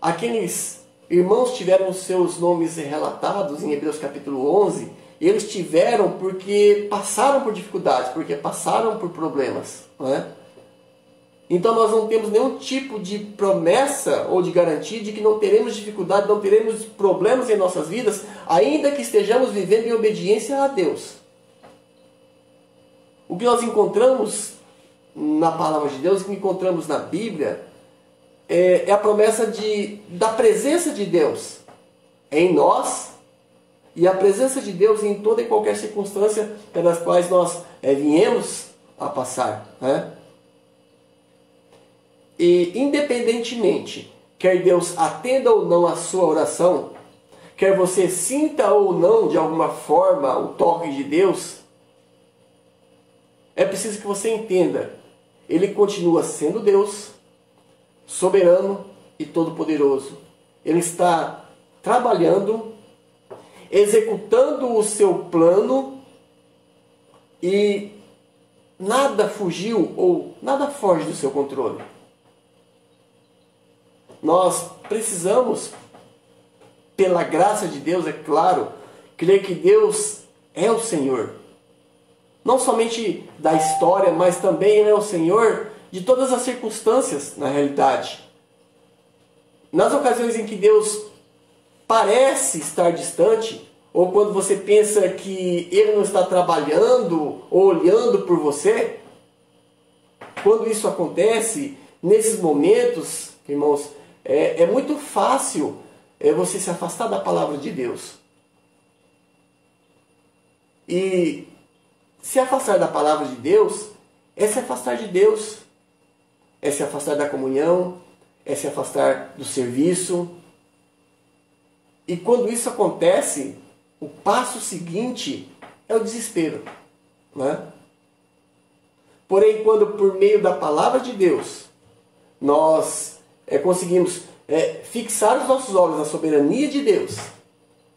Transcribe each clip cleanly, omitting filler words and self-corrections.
aqueles irmãos tiveram seus nomes relatados em Hebreus capítulo 11, eles tiveram porque passaram por dificuldades, porque passaram por problemas, não é? Então nós não temos nenhum tipo de promessa ou de garantia de que não teremos dificuldade, não teremos problemas em nossas vidas, ainda que estejamos vivendo em obediência a Deus. O que nós encontramos na palavra de Deus, o que encontramos na Bíblia, é a promessa da presença de Deus em nós e a presença de Deus em toda e qualquer circunstância pelas quais nós viemos a passar, né? E independentemente, quer Deus atenda ou não a sua oração, quer você sinta ou não de alguma forma o toque de Deus, é preciso que você entenda, Ele continua sendo Deus, soberano e todo-poderoso. Ele está trabalhando, executando o seu plano e nada fugiu ou nada foge do seu controle. Nós precisamos, pela graça de Deus, é claro, crer que Deus é o Senhor. Não somente da história, mas também Ele é o Senhor de todas as circunstâncias, na realidade. Nas ocasiões em que Deus parece estar distante, ou quando você pensa que Ele não está trabalhando ou olhando por você, quando isso acontece, nesses momentos, irmãos, é muito fácil você se afastar da palavra de Deus. E se afastar da palavra de Deus é se afastar de Deus, é se afastar da comunhão, é se afastar do serviço. E quando isso acontece, o passo seguinte é o desespero, não é? Porém, quando por meio da palavra de Deus nós conseguimos fixar os nossos olhos na soberania de Deus,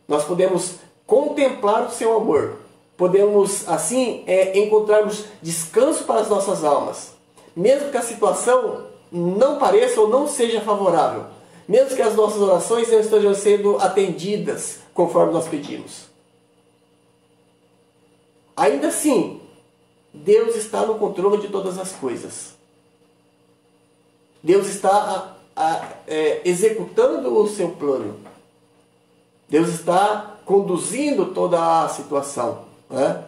nós podemos contemplar o seu amor, podemos assim encontrarmos descanso para as nossas almas, mesmo que a situação não pareça ou não seja favorável, mesmo que as nossas orações não estejam sendo atendidas conforme nós pedimos. Ainda assim, Deus está no controle de todas as coisas. Deus está executando o seu plano. Deus está conduzindo toda a situação, né?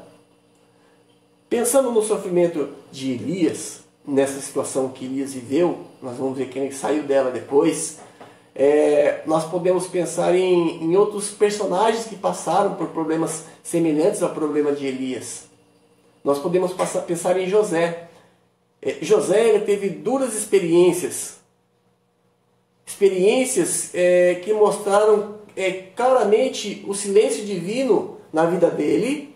Pensando no sofrimento de Elias, nessa situação que Elias viveu, nós vamos ver quem saiu dela depois, nós podemos pensar em outros personagens que passaram por problemas semelhantes ao problema de Elias. Nós podemos pensar em José. José ele teve duras experiências que mostraram claramente o silêncio divino na vida dele,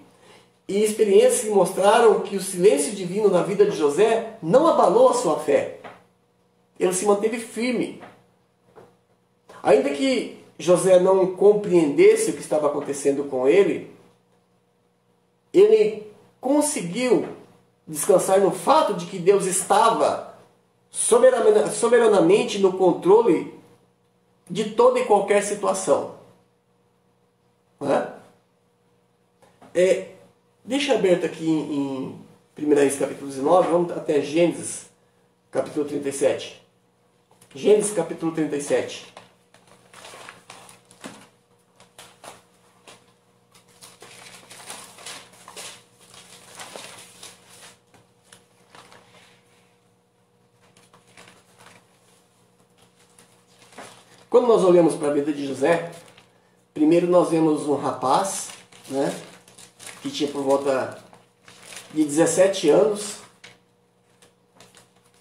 e experiências que mostraram que o silêncio divino na vida de José não abalou a sua fé. Ele se manteve firme. Ainda que José não compreendesse o que estava acontecendo com ele conseguiu descansar no fato de que Deus estava soberanamente no controle de toda e qualquer situação. Não é? Deixa aberto aqui em 1 Reis capítulo 19, vamos até Gênesis capítulo 37. Gênesis capítulo 37. Quando nós olhamos para a vida de José, primeiro nós vemos um rapaz, né, que tinha por volta de 17 anos,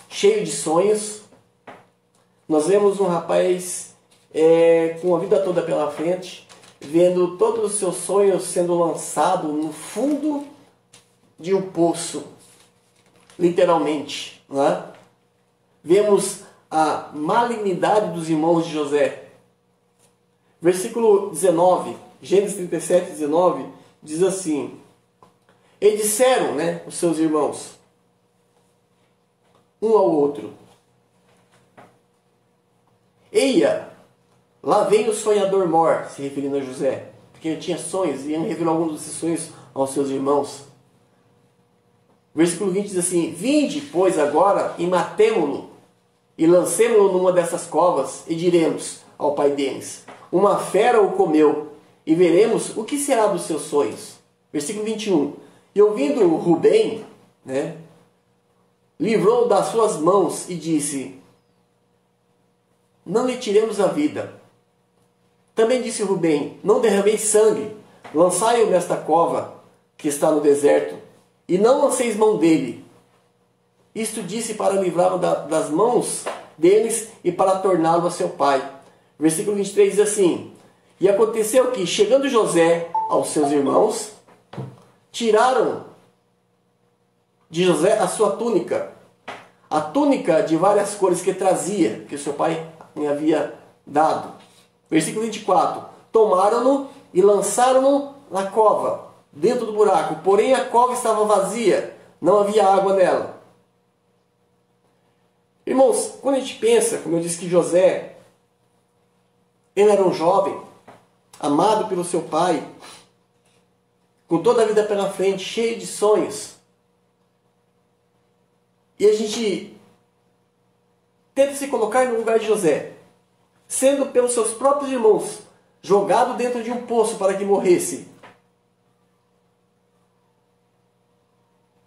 cheio de sonhos. Nós vemos um rapaz com a vida toda pela frente, vendo todos os seus sonhos sendo lançados no fundo de um poço, literalmente, né? Vemos a malignidade dos irmãos de José. Versículo 19, Gênesis 37, 19, diz assim: e disseram, né, os seus irmãos, um ao outro: eia, Lá vem o sonhador mor, se referindo a José, porque ele tinha sonhos e ele revelou alguns desses sonhos aos seus irmãos. Versículo 20 diz assim: vinde, pois, agora e matemo-lo, e lancemo-lo numa dessas covas, e diremos ao pai deles: uma fera o comeu, e veremos o que será dos seus sonhos. Versículo 21. E ouvindo Rubem, livrou das suas mãos e disse: não lhe tiremos a vida. Também disse Rubem: não derrameis sangue, lançai-o nesta cova que está no deserto, e não lanceis mão dele. Isto disse para livrá-lo das mãos deles e para torná-lo a seu pai. Versículo 23 diz assim: e aconteceu que, chegando José aos seus irmãos, tiraram de José a sua túnica, a túnica de várias cores que trazia, que o seu pai lhe havia dado. Versículo 24. Tomaram-no e lançaram-no na cova, dentro do buraco. Porém a cova estava vazia, não havia água nela. Irmãos, quando a gente pensa, como eu disse que José, ele era um jovem, amado pelo seu pai, com toda a vida pela frente, cheio de sonhos. E a gente tenta se colocar no lugar de José, sendo pelos seus próprios irmãos jogado dentro de um poço para que morresse.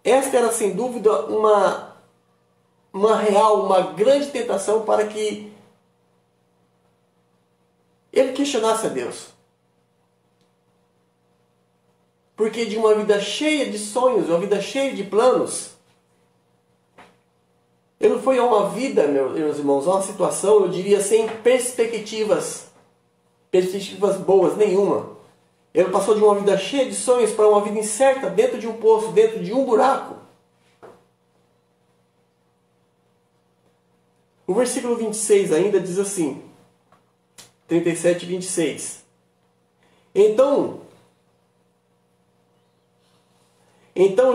Esta era sem dúvida uma grande tentação para que ele questionasse a Deus. Porque de uma vida cheia de sonhos, uma vida cheia de planos, ele foi a uma vida, meus irmãos, a uma situação, eu diria, sem perspectivas boas nenhuma. Ele passou de uma vida cheia de sonhos para uma vida incerta, dentro de um poço, dentro de um buraco. O versículo 26 ainda diz assim, 37 e 26. Então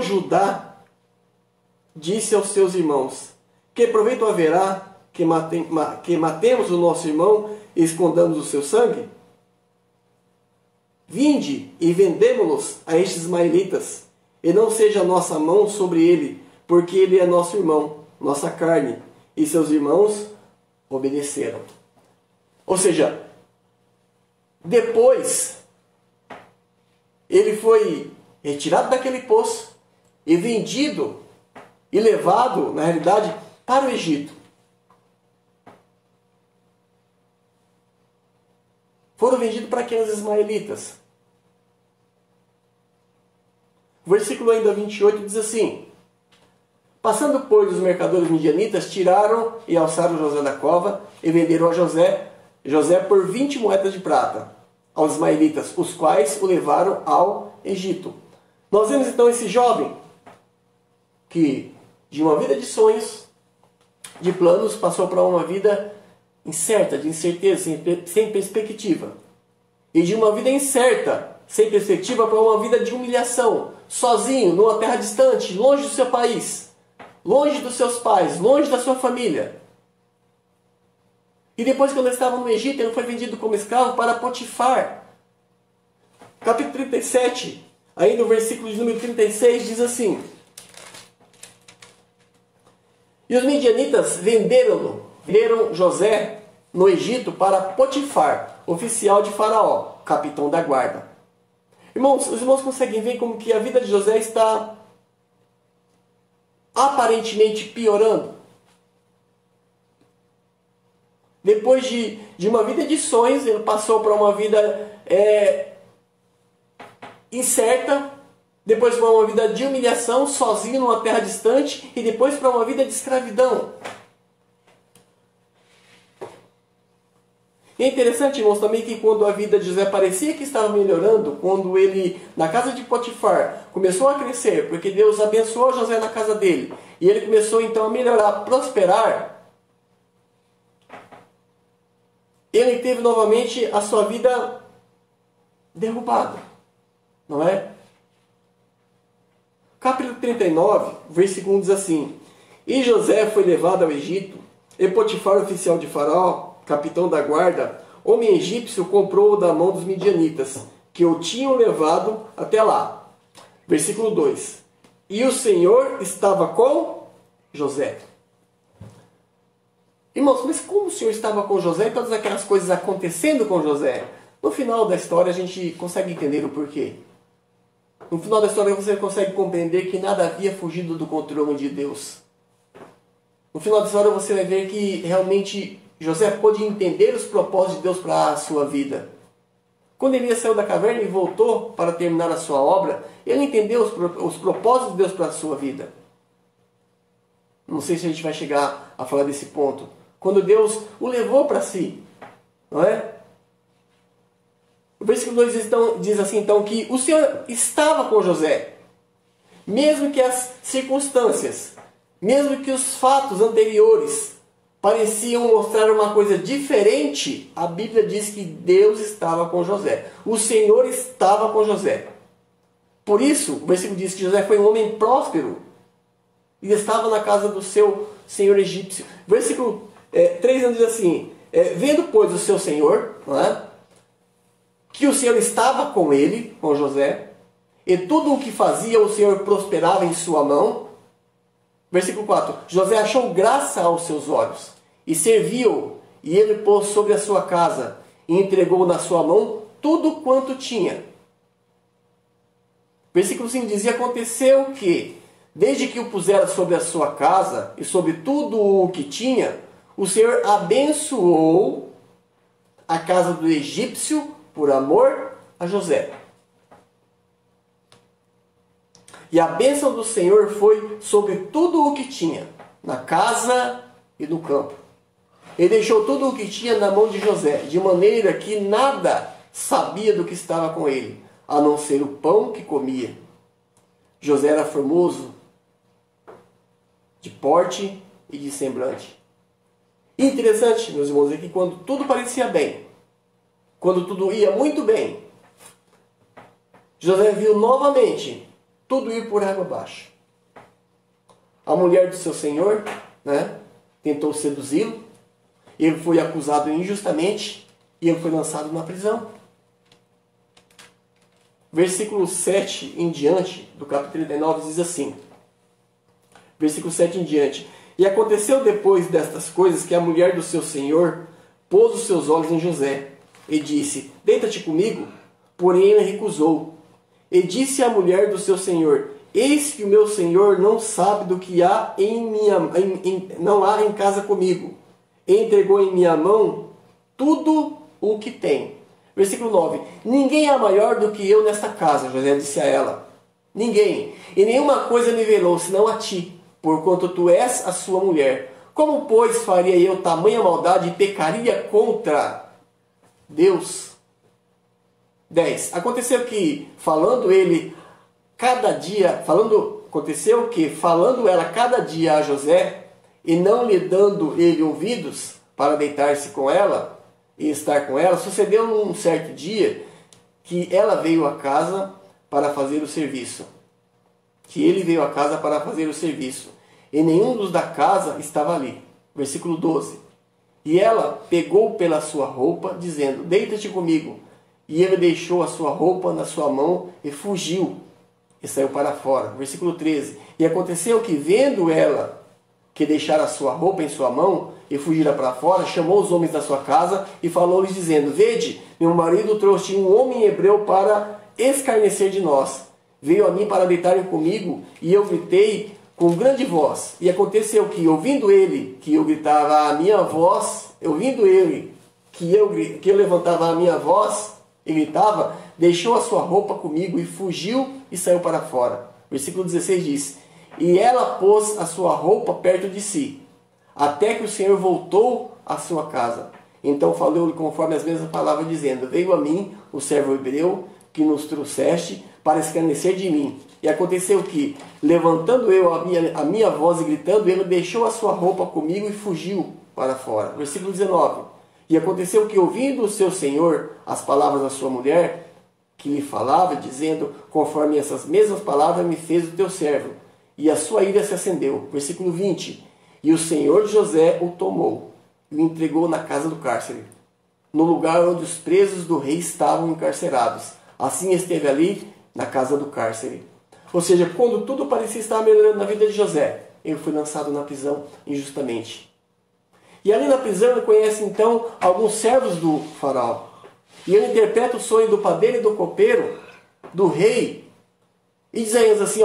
Judá disse aos seus irmãos: que proveito haverá que matemos o nosso irmão e escondamos o seu sangue? Vinde e vendemo-los a estes ismaelitas, e não seja a nossa mão sobre ele, porque ele é nosso irmão, nossa carne. E seus irmãos obedeceram. Ou seja, depois ele foi retirado daquele poço e vendido e levado, na realidade, para o Egito. Foram vendidos para aqueles ismaelitas. O versículo ainda 28 diz assim: passando, pois, os mercadores midianitas, tiraram e alçaram José da cova e venderam a José por 20 moedas de prata aos ismaelitas, os quais o levaram ao Egito. Nós vemos então esse jovem que, de uma vida de sonhos, de planos, passou para uma vida incerta, de incerteza, sem perspectiva. E de uma vida incerta, sem perspectiva, para uma vida de humilhação, sozinho, numa terra distante, longe do seu país, longe dos seus pais, longe da sua família. E depois, quando ele estava no Egito, ele foi vendido como escravo para Potifar. Capítulo 37, ainda o versículo de número 36, diz assim: e os midianitas venderam José no Egito para Potifar, oficial de Faraó, capitão da guarda. Irmãos, os irmãos conseguem ver como que a vida de José está aparentemente piorando. Depois de uma vida de sonhos, ele passou para uma vida incerta, depois para uma vida de humilhação, sozinho numa terra distante, e depois para uma vida de escravidão. E é interessante, irmãos, também que quando a vida de José parecia que estava melhorando, quando ele, na casa de Potifar, começou a crescer, porque Deus abençoou José na casa dele, e ele começou então a melhorar, a prosperar, ele teve novamente a sua vida derrubada, não é? Capítulo 39, versículo 1 diz assim: e José foi levado ao Egito, e Potifar, oficial de Faraó, capitão da guarda, homem egípcio comprou-o da mão dos midianitas, que o tinham levado até lá. Versículo 2. E o Senhor estava com José. Irmãos, mas como o Senhor estava com José e todas aquelas coisas acontecendo com José? No final da história a gente consegue entender o porquê. No final da história você consegue compreender que nada havia fugido do controle de Deus. No final da história você vai ver que realmente José pôde entender os propósitos de Deus para a sua vida. Quando Elias saiu da caverna e voltou para terminar a sua obra, ele entendeu os propósitos de Deus para a sua vida. Não sei se a gente vai chegar a falar desse ponto. Quando Deus o levou para si, não é? O versículo 2 diz assim, então, que o Senhor estava com José. Mesmo que as circunstâncias, mesmo que os fatos anteriores pareciam mostrar uma coisa diferente, a Bíblia diz que Deus estava com José. O Senhor estava com José. Por isso, o versículo diz que José foi um homem próspero e estava na casa do seu senhor egípcio. Versículo 3 diz assim, vendo, pois, o seu senhor, não é? Que o Senhor estava com ele, com José, e tudo o que fazia o Senhor prosperava em sua mão. Versículo 4. José achou graça aos seus olhos, e serviu-o, e ele pôs sobre a sua casa, e entregou na sua mão tudo quanto tinha. Versículo 5 diz, e aconteceu que, desde que o pusera sobre a sua casa, e sobre tudo o que tinha, o Senhor abençoou a casa do egípcio, por amor a José. E a bênção do Senhor foi sobre tudo o que tinha, na casa e no campo. Ele deixou tudo o que tinha na mão de José, de maneira que nada sabia do que estava com ele, a não ser o pão que comia. José era formoso, de porte e de semblante. E interessante, meus irmãos, é que quando tudo parecia bem, quando tudo ia muito bem, José viu novamente tudo ir por água abaixo. A mulher do seu senhor, né, tentou seduzi-lo, ele foi acusado injustamente e ele foi lançado na prisão. Versículo 7 em diante, do capítulo 39, diz assim, versículo 7 em diante, e aconteceu depois destas coisas que a mulher do seu senhor pôs os seus olhos em José, e disse, deita-te comigo, porém ele recusou. E disse à mulher do seu senhor, eis que o meu senhor não sabe do que há não há em casa comigo. E entregou em minha mão tudo o que tem. Versículo 9, ninguém é maior do que eu nesta casa, José disse a ela. Ninguém, e nenhuma coisa me velou, senão a ti, porquanto tu és a sua mulher. Como, pois, faria eu tamanha maldade e pecaria contra Deus? 10. Aconteceu que, falando ela cada dia a José, e não lhe dando ele ouvidos para deitar-se com ela e estar com ela, sucedeu num certo dia que ela veio à casa para fazer o serviço. Que ele veio à casa para fazer o serviço, e nenhum dos da casa estava ali. Versículo 12. E ela pegou pela sua roupa, dizendo, deita-te comigo. E ele deixou a sua roupa na sua mão e fugiu, e saiu para fora. Versículo 13. E aconteceu que, vendo ela que deixara a sua roupa em sua mão e fugira para fora, chamou os homens da sua casa e falou-lhes, dizendo, vede, meu marido trouxe um homem hebreu para escarnecer de nós. Veio a mim para deitarem comigo, e eu gritei com grande voz. E aconteceu que, ouvindo ele que eu gritava a minha voz, ouvindo ele que eu levantava a minha voz e gritava, deixou a sua roupa comigo e fugiu e saiu para fora. Versículo 16 diz, e ela pôs a sua roupa perto de si, até que o Senhor voltou à sua casa. Então falou-lhe conforme as mesmas palavras, dizendo, veio a mim o servo hebreu que nos trouxeste para escarnecer de mim. E aconteceu que, levantando eu a minha voz e gritando, ele deixou a sua roupa comigo e fugiu para fora. Versículo 19. E aconteceu que, ouvindo o seu senhor as palavras da sua mulher, que lhe falava, dizendo, conforme essas mesmas palavras me fez o teu servo, e a sua ira se acendeu. Versículo 20. E o senhor de José o tomou e o entregou na casa do cárcere. no lugar onde os presos do rei estavam encarcerados. Assim esteve ali na casa do cárcere. Ou seja, quando tudo parecia estar melhorando na vida de José, ele foi lançado na prisão injustamente. E ali na prisão ele conhece então alguns servos do faraó. E ele interpreta o sonho do padeiro e do copeiro, do rei. E diz a eles assim,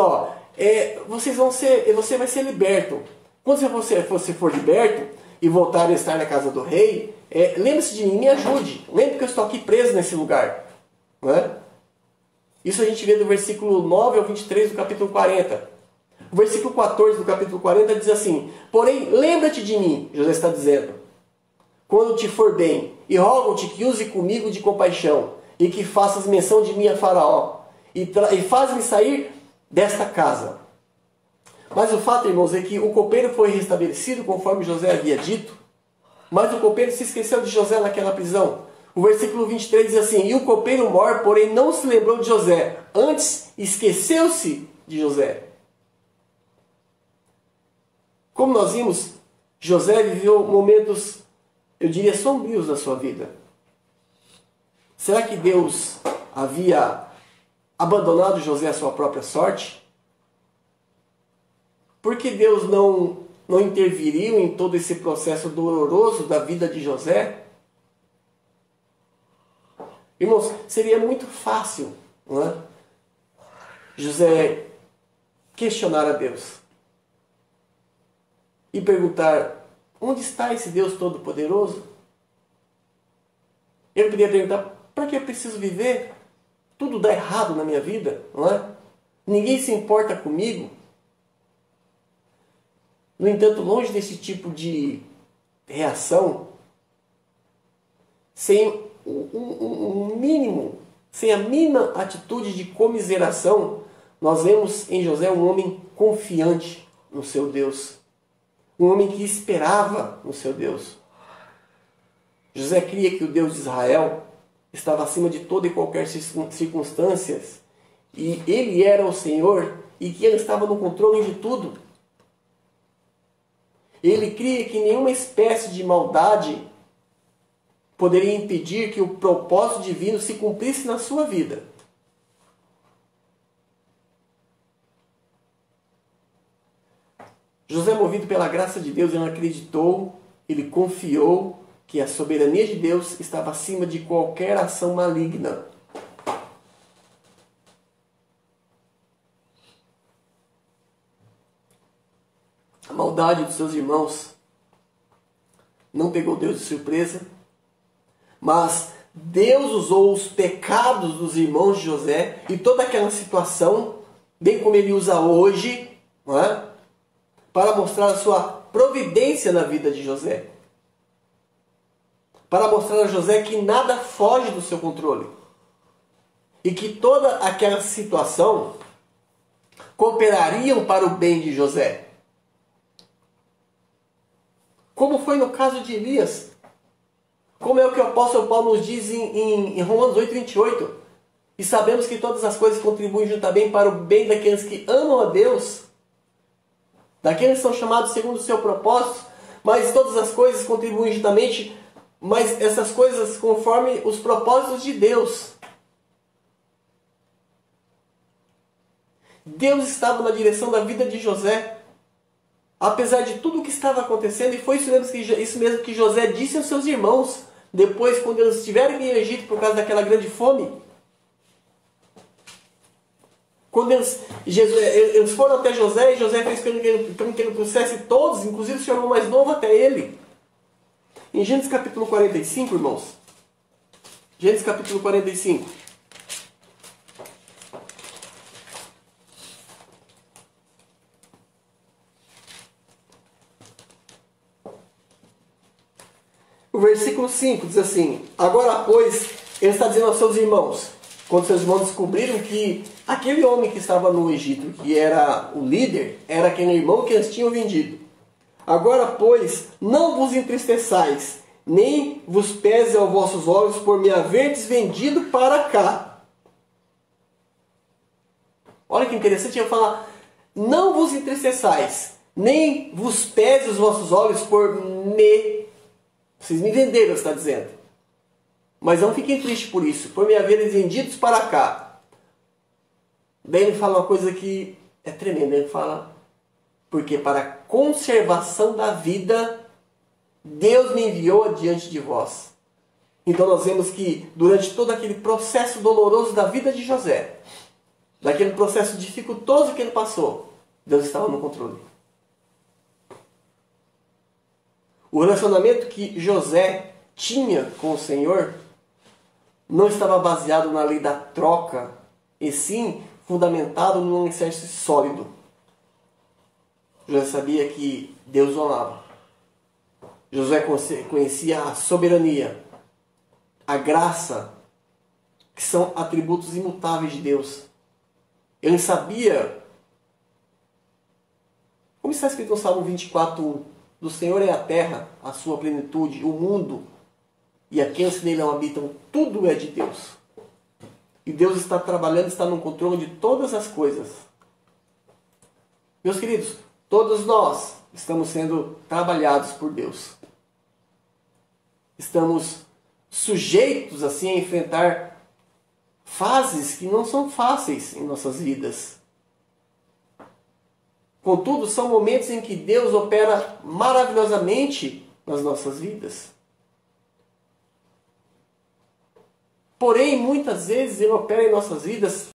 você vai ser liberto. Quando você for liberto e voltar a estar na casa do rei, lembre-se de mim, me ajude. Lembre que eu estou aqui preso nesse lugar. Não é? Isso a gente vê do versículo 9 ao 23 do capítulo 40. O versículo 14 do capítulo 40 diz assim: porém, lembra-te de mim, José está dizendo, quando te for bem, e rogo-te que use comigo de compaixão, e que faças menção de mim a Faraó, e faz-me sair desta casa. Mas o fato, irmãos, é que o copeiro foi restabelecido conforme José havia dito, mas o copeiro se esqueceu de José naquela prisão. O versículo 23 diz assim: e o copeiro mor, porém, não se lembrou de José, antes esqueceu-se de José. Como nós vimos, José viveu momentos, eu diria, sombrios na sua vida. Será que Deus havia abandonado José à sua própria sorte? Por que Deus não interviriu em todo esse processo doloroso da vida de José? Irmãos, seria muito fácil, não é? José questionar a Deus e perguntar: onde está esse Deus Todo-Poderoso? Ele poderia perguntar: para que eu preciso viver? Tudo dá errado na minha vida, não é? Ninguém se importa comigo. No entanto, longe desse tipo de reação, sem um mínimo, sem a mínima atitude de comiseração, nós vemos em José um homem confiante no seu Deus. Um homem que esperava no seu Deus. José cria que o Deus de Israel estava acima de toda e qualquer circunstância, e ele era o Senhor, e que ele estava no controle de tudo. Ele cria que nenhuma espécie de maldade poderia impedir que o propósito divino se cumprisse na sua vida. José, movido pela graça de Deus, ele acreditou, ele confiou que a soberania de Deus estava acima de qualquer ação maligna. A maldade dos seus irmãos não pegou Deus de surpresa, mas Deus usou os pecados dos irmãos de José e toda aquela situação, bem como ele usa hoje, não é? Para mostrar a sua providência na vida de José. Para mostrar a José que nada foge do seu controle. E que toda aquela situação cooperariam para o bem de José. Como foi no caso de Elias. Como é o que o apóstolo Paulo nos diz em Romanos 8:28. E sabemos que todas as coisas contribuem juntamente para o bem daqueles que amam a Deus, daqueles que são chamados segundo o seu propósito, mas todas as coisas contribuem juntamente, mas essas coisas conforme os propósitos de Deus. Deus estava na direção da vida de José, apesar de tudo o que estava acontecendo, e foi isso mesmo que José disse aos seus irmãos, depois quando eles estiverem em Egito por causa daquela grande fome. Quando eles foram até José, e José fez com que ele trouxesse todos, inclusive o seu irmão mais novo, até ele. Em Gênesis capítulo 45, irmãos. Gênesis capítulo 45. O versículo 5 diz assim: agora, pois, ele está dizendo aos seus irmãos, quando seus irmãos descobriram que aquele homem que estava no Egito, que era o líder, era aquele irmão que eles tinham vendido. Agora, pois, não vos entristeçais, nem vos pese aos vossos olhos por me haverdes vendido para cá. Olha que interessante, eu falar, não vos entristeçais, nem vos pese os vossos olhos por me... Vocês me venderam, está dizendo. Mas não fiquem tristes por isso, por me haverem vendidos para cá. Daí ele fala uma coisa que é tremenda. Ele fala, porque para a conservação da vida, Deus me enviou adiante de vós. Então nós vemos que durante todo aquele processo doloroso da vida de José, daquele processo dificultoso que ele passou, Deus estava no controle. O relacionamento que José tinha com o Senhor não estava baseado na lei da troca, e sim fundamentado num alicerce sólido. José sabia que Deus o amava. José conhecia a soberania, a graça, que são atributos imutáveis de Deus. Ele sabia, como está escrito no Salmo 24:1, do Senhor é a terra, a sua plenitude, o mundo, e aqueles que nele não habitam, tudo é de Deus. E Deus está trabalhando, está no controle de todas as coisas. Meus queridos, todos nós estamos sendo trabalhados por Deus. Estamos sujeitos assim a enfrentar fases que não são fáceis em nossas vidas. Contudo, são momentos em que Deus opera maravilhosamente nas nossas vidas. Porém, muitas vezes Ele opera em nossas vidas